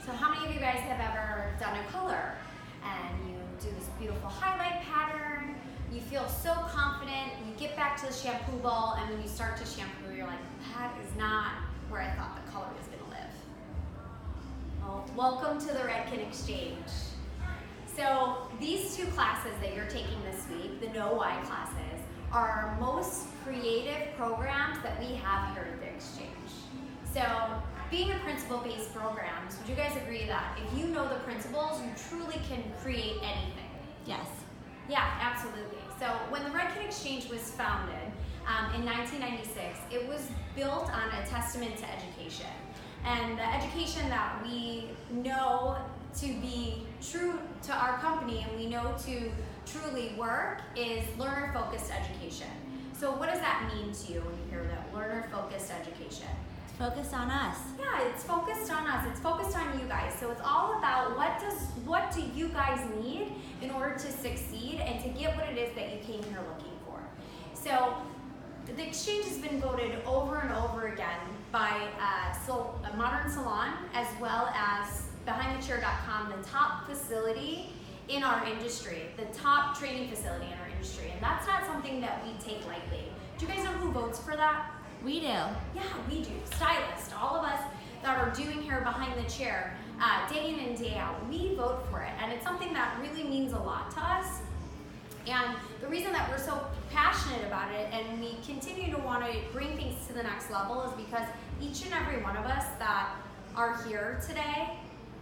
So how many of you guys have ever done a color and you do this beautiful highlight pattern, you feel so confident, you get back to the shampoo bowl, and when you start to shampoo, you're like, that is not where I thought the color was gonna live. Well, welcome to the Redken Exchange. So these two classes that you're taking this week, the Know Why classes, are our most creative programs that we have here at the Exchange. So being a principle-based programs, would you guys agree that if you know the principles, you truly can create anything? Yes. Yeah, absolutely. So when the Redken Exchange was founded in 1996, it was built on a testament to education. And the education that we know to be true to our company and we know to truly work is learner-focused education. So what does that mean to you when you hear that, learner-focused education? It's focused on us. Yeah, it's focused on us. It's focused on you guys. So it's all about what do you guys need in order to succeed and to get what it is that you came here looking for. So the Exchange has been voted over and over again by Modern Salon as well as BehindTheChair.com, the top facility in our industry, the top training facility in our industry. And that's not something that we take lightly. Do you guys know who votes for that? We do. Yeah, we do. Stylists, all of us that are doing hair behind the chair, day in and day out, we vote for it. And it's something that really means a lot to us. And the reason that we're so passionate about it and we continue to want to bring things to the next level is because each and every one of us that are here today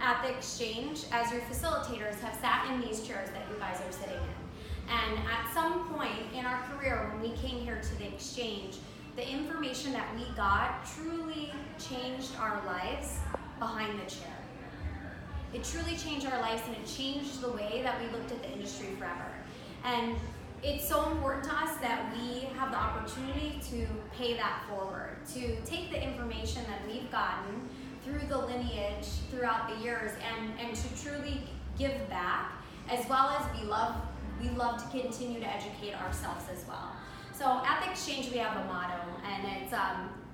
at the Exchange as your facilitators have sat in these chairs that you guys are sitting in. And at some point in our career when we came here to the Exchange, the information that we got truly changed our lives behind the chair. It truly changed our lives and it changed the way that we looked at the industry forever. And it's so important to us that we have the opportunity to pay that forward, to take the information that we've gotten through the lineage throughout the years and to truly give back, as well as we love to continue to educate ourselves as well. So at the Exchange we have a motto and it's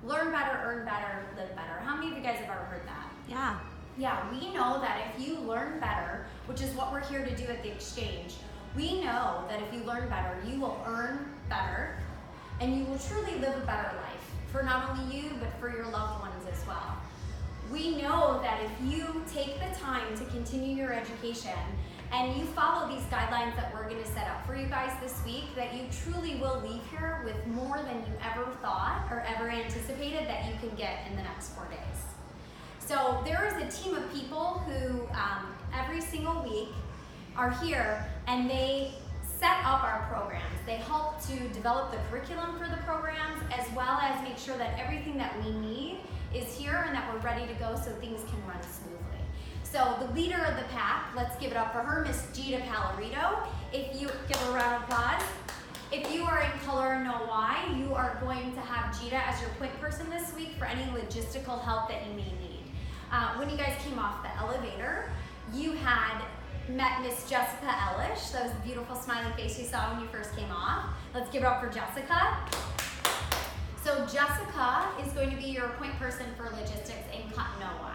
learn better, earn better, live better. How many of you guys have ever heard that? Yeah. Yeah, we know that if you learn better, which is what we're here to do at the Exchange, we know that if you learn better, you will earn better and you will truly live a better life for not only you, but for your loved ones as well. We know that if you take the time to continue your education and you follow these guidelines that we're going to set up for you guys this week, that you truly will leave here with more than you ever thought or ever anticipated that you can get in the next 4 days. So there is a team of people who every single week are here and they set up our programs. They help to develop the curriculum for the programs as well as make sure that everything that we need is here and that we're ready to go so things can run smoothly. So the leader of the pack, let's give it up for her, Miss Gita Pallarito. If you give her a round of applause. If you are in Color and Know Why, you are going to have Gita as your point person this week for any logistical help that you may need. When you guys came off the elevator, you had met Miss Jessica Ellish. That was the beautiful smiling face you saw when you first came off. Let's give it up for Jessica. So Jessica is going to be your point person for logistics and Know Why.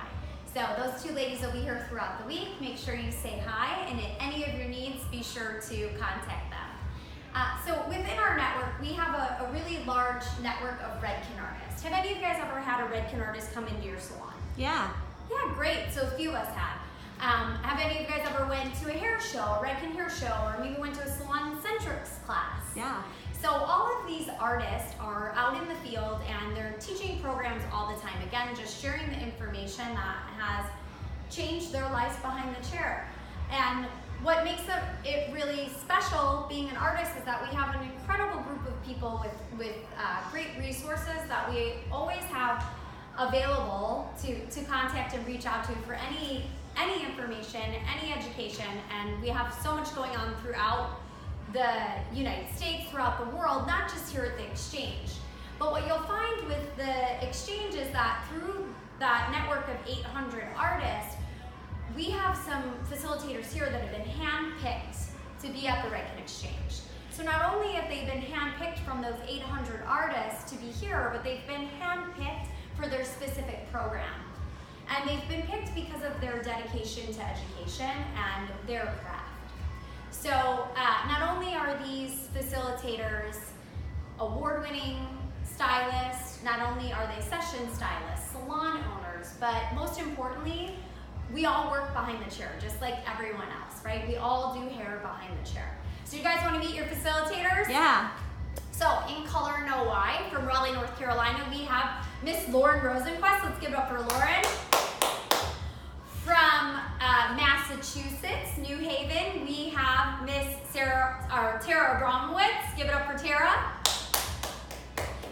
So those two ladies will be here throughout the week. Make sure you say hi, and if any of your needs, be sure to contact them. So within our network, we have a really large network of Redken artists. Have any of you guys ever had a Redken artist come into your salon? Yeah. Yeah, great. So a few of us have. Have any of you guys ever went to a hair show, a Redken hair show, or maybe went to a salon-centrics class? Yeah. So all of these artists are out in the field and they're teaching programs all the time. Again, just sharing the information that has changed their lives behind the chair. And what makes it really special being an artist is that we have an incredible group of people with great resources that we always have available to contact and reach out to for any information, any education, and we have so much going on throughout the United States, throughout the world, not just here at the Exchange. But what you'll find with the Exchange is that through that network of 800 artists, we have some facilitators here that have been handpicked to be at the Redken Exchange. So not only have they been handpicked from those 800 artists to be here, but they've been handpicked for their specific program. And they've been picked because of their dedication to education and their craft. So not only are these facilitators award-winning stylists, not only are they session stylists, salon owners, but most importantly, we all work behind the chair, just like everyone else, right? We all do hair behind the chair. So you guys want to meet your facilitators? Yeah. So in Color Know Why, from Raleigh, North Carolina, we have Miss Lauren Rosenquist. Let's give it up for Lauren. From Massachusetts, New Haven, we have Miss Tara Abramowitz. Give it up for Tara.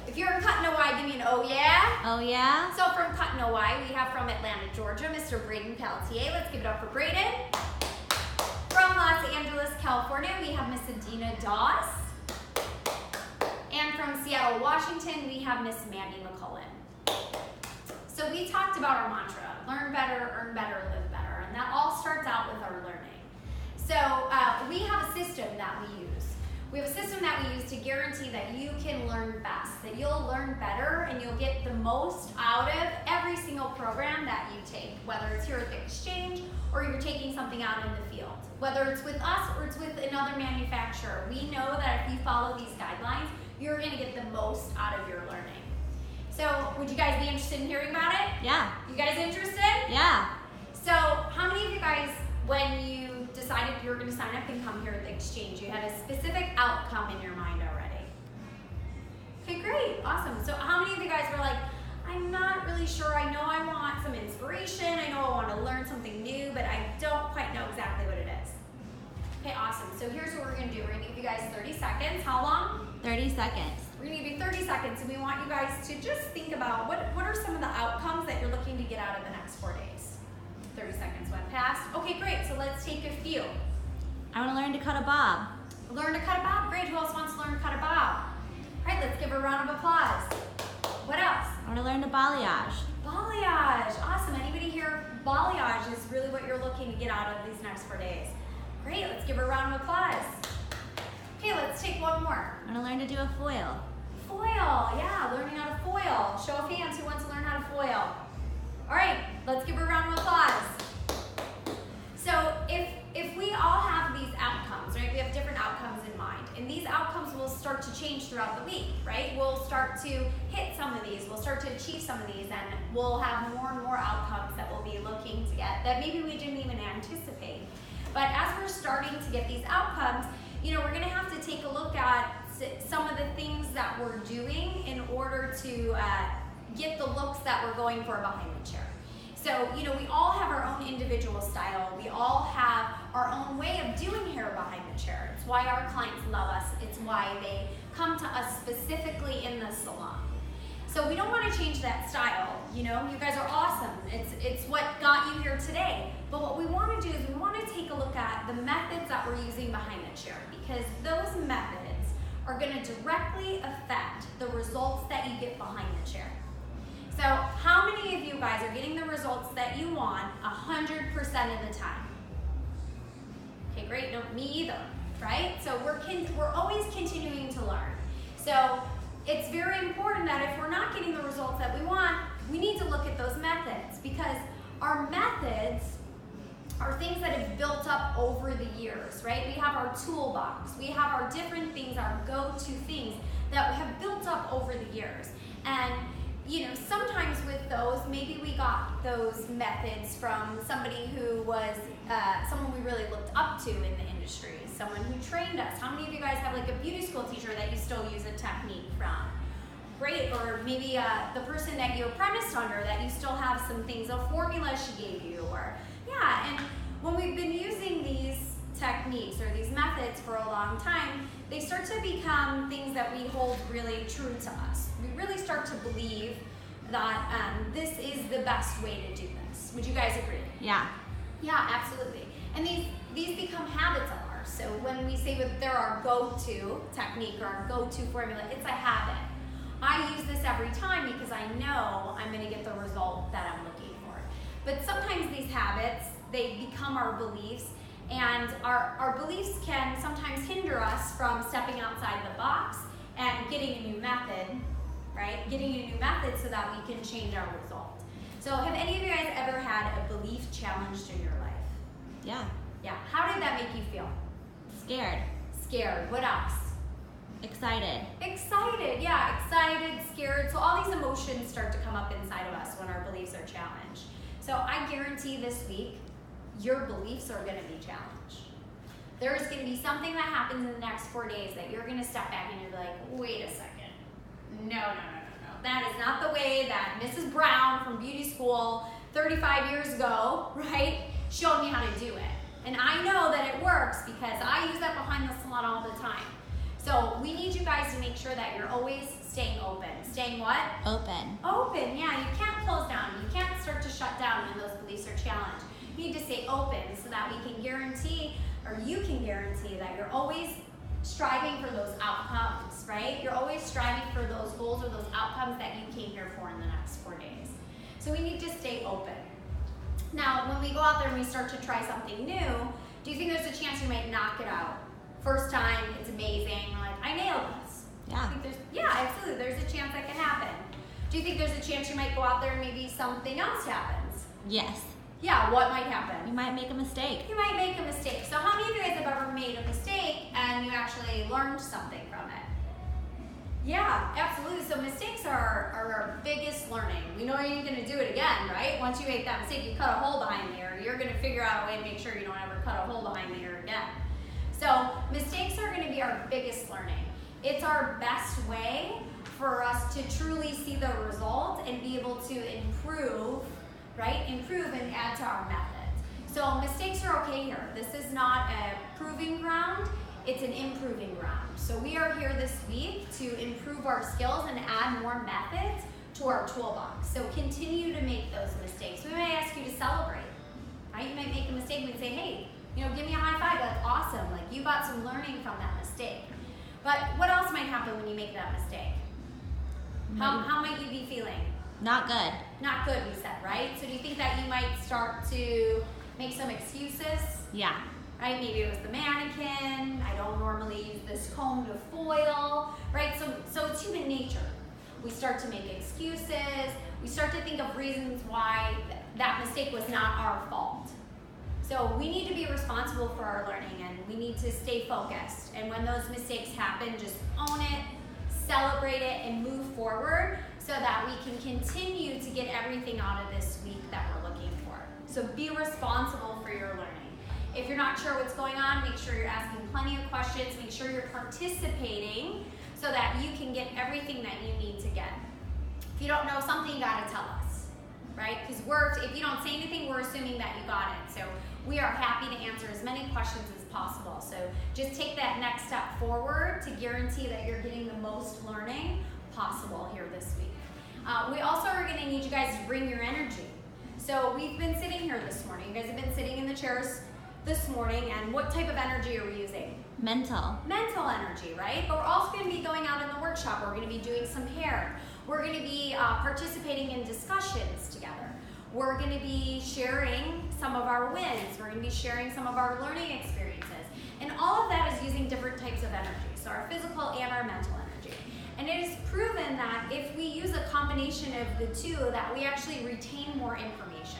If you're in Cut Know Why, give me an oh yeah. Oh yeah. So from Cut Know Why, we have from Atlanta, Georgia, Mr. Braden Pelletier. Let's give it up for Braden. From Los Angeles, California, we have Miss Adina Doss. And from Seattle, Washington, we have Miss Mandy McCullen. So we talked about our mantra, learn better, earn better, live better, and that all starts out with our learning. So we have a system that we use. We have a system that we use to guarantee that you can learn best, that you'll learn better and you'll get the most out of every single program that you take, whether it's here at the exchange or you're taking something out in the field. Whether it's with us or it's with another manufacturer, we know that if you follow these guidelines, you're going to get the most out of your learning. So would you guys be interested in hearing about it? Yeah. You guys interested? Yeah. So how many of you guys, when you decided you were going to sign up and come here at the exchange, you had a specific outcome in your mind already? Okay, great, awesome. So how many of you guys were like, I'm not really sure, I know I want some inspiration, I know I want to learn something new, but I don't quite know exactly what it is. Okay, awesome. So here's what we're going to do. We're going to give you guys 30 seconds. How long? 30 seconds. We're going to give you 30 seconds, and we want you guys to just think about what are some of the outcomes that you're looking to get out of the next 4 days. 30 seconds went past. Okay, great. So let's take a few. I want to learn to cut a bob. Learn to cut a bob. Great. Who else wants to learn to cut a bob? All right, let's give her a round of applause. What else? I want to learn to balayage. Balayage. Awesome. Anybody here? Balayage is really what you're looking to get out of these next 4 days. Great. Let's give her a round of applause. Okay, let's take one more. I want to learn to do a foil. Foil. Yeah, learning how to foil. Show of hands who wants to learn how to foil. All right, let's give her a round of applause. So if we all have these outcomes, right, we have different outcomes in mind, and these outcomes will start to change throughout the week, right? We'll start to hit some of these, we'll start to achieve some of these, and we'll have more and more outcomes that we'll be looking to get that maybe we didn't even anticipate. But as we're starting to get these outcomes, you know, we're gonna have to take a look at some of the things that we're doing in order to get the looks that we're going for behind the chair. So, you know, we all have our own individual style. We all have our own way of doing hair behind the chair. It's why our clients love us. It's why they come to us specifically in the salon. So we don't want to change that style. You know, you guys are awesome. It's what got you here today. But what we want to do is we want to take a look at the methods that we're using behind the chair, because those methods are going to directly affect the results that you get behind the chair. So how many of you guys are getting the results that you want 100% of the time? Okay, great. No, me either, right? So we're always continuing to learn. So it's very important that if we're not getting the results that we want, we need to look at those methods, because our methods are things that have built up over the years, right? We have our toolbox. We have our different things, our go-to things that have built up over the years. And you know, sometimes with those, maybe we got those methods from somebody who was someone we really looked up to in the industry, someone who trained us. How many of you guys have like a beauty school teacher that you still use a technique from? Great. Or maybe the person that you apprenticed under that you still have some things, a formula she gave you, or yeah. And when we've been using these techniques or these methods for a long time, they start to become things that we hold really true to us. We really start to believe that this is the best way to do this. Would you guys agree? Yeah. Yeah, absolutely. And these become habits of ours. So when we say that they're our go-to technique or our go-to formula, it's a habit. I use this every time because I know I'm going to get the result that I'm looking for. But sometimes these habits, they become our beliefs, and our beliefs can sometimes hinder us from stepping outside the box and getting a new method, right? Getting a new method so that we can change our result. So have any of you guys ever had a belief challenged in your life? Yeah. Yeah. How did that make you feel? Scared. Scared. What else? Excited. Excited. Yeah, excited, scared. So all these emotions start to come up inside of us when our beliefs are challenged. So I guarantee this week, your beliefs are going to be challenged. There is going to be something that happens in the next 4 days that you're going to step back and you're like, wait a second. No. That is not the way that Mrs. Brown from beauty school 35 years ago, right, showed me how to do it. And I know that it works because I use that behind the salon all the time. So we need you guys to make sure that you're always staying open. Staying what? Open. Open, yeah. You can't close down. You can't start to shut down when those beliefs are challenged. You need to stay open so that we can guarantee, or you can guarantee, that you're always striving for those outcomes, right? You're always striving for those goals or those outcomes that you came here for in the next 4 days. So we need to stay open. Now, when we go out there and we start to try something new, do you think there's a chance you might knock it out? First time, it's amazing. We're like, I nailed this. Yeah. Yeah, absolutely. There's a chance that can happen. Do you think there's a chance you might go out there and maybe something else happens? Yes. Yeah, what might happen? You might make a mistake. You might make a mistake. So how many of you guys have ever made a mistake and you actually learned something from it? Yeah, absolutely. So mistakes are our biggest learning. We know you're going to do it again, right? Once you make that mistake, you cut a hole behind the ear. You're going to figure out a way to make sure you don't ever cut a hole behind the ear again. So mistakes are going to be our biggest learning. It's our best way for us to truly see the result and be able to improve, right? Improve and add to our methods. So mistakes are okay here. This is not a proving ground, it's an improving ground. So we are here this week to improve our skills and add more methods to our toolbox. So continue to make those mistakes. We may ask you to celebrate, right? You might make a mistake and say, hey, give me a high five, that's awesome. Like you got some learning from that mistake. But what else might happen when you make that mistake? How might you be feeling? Not good. Not good, we said, right? So do you think that you might start to make some excuses? Yeah. Right, maybe it was the mannequin, I don't normally use this comb to foil, right? So it's human nature. We start to make excuses, we start to think of reasons why that mistake was not our fault. So we need to be responsible for our learning and we need to stay focused. And when those mistakes happen, just own it, celebrate it, and move forward so that we can continue to get everything out of this week that we're looking for. So be responsible for your learning. If you're not sure what's going on, make sure you're asking plenty of questions, make sure you're participating so that you can get everything that you need to get. If you don't know something, you gotta tell us, right? Because if you don't say anything, we're assuming that you got it. So we are happy to answer as many questions as possible. So just take that next step forward to guarantee that you're getting the most learning possible here this week. We also are gonna need you guys to bring your energy. So we've been sitting here this morning. You guys have been sitting in the chairs this morning, and what type of energy are we using? Mental. Mental energy, right? But we're also going to be going out in the workshop. We're going to be doing some hair. We're going to be participating in discussions together. We're going to be sharing some of our wins. We're going to be sharing some of our learning experiences. And all of that is using different types of energy, so our physical and our mental energy. And it is proven that if we use a combination of the two, that we actually retain more information.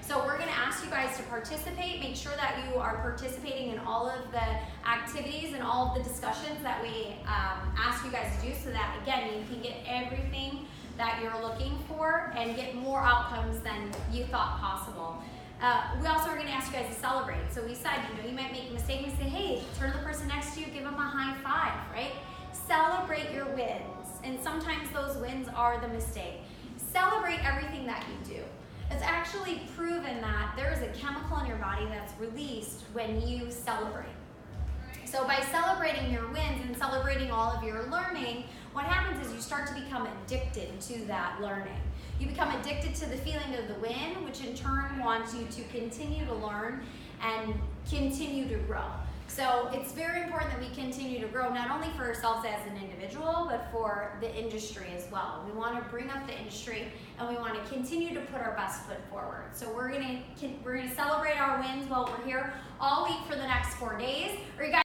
So we're going to ask you guys to participate. Make sure that you are participating in all of the activities and all of the discussions that we ask you guys to do so that, again, you can get everything that you're looking for and get more outcomes than you thought possible. We also are going to ask you guys to celebrate. So we said, you might make a mistake and say, hey, turn to the person next to you, give them a high five, right? Celebrate your wins. And sometimes those wins are the mistake. Celebrate everything that you do. It's actually proven that there is a chemical in your body that's released when you celebrate. So by celebrating your wins and celebrating all of your learning, what happens is you start to become addicted to that learning. You become addicted to the feeling of the win, which in turn wants you to continue to learn and continue to grow. So it's very important that we continue to grow, not only for ourselves as an individual, but for the industry as well. We want to bring up the industry and we want to continue to put our best foot forward. So we're going to celebrate our wins while we're here all week for the next 4 days. Are you guys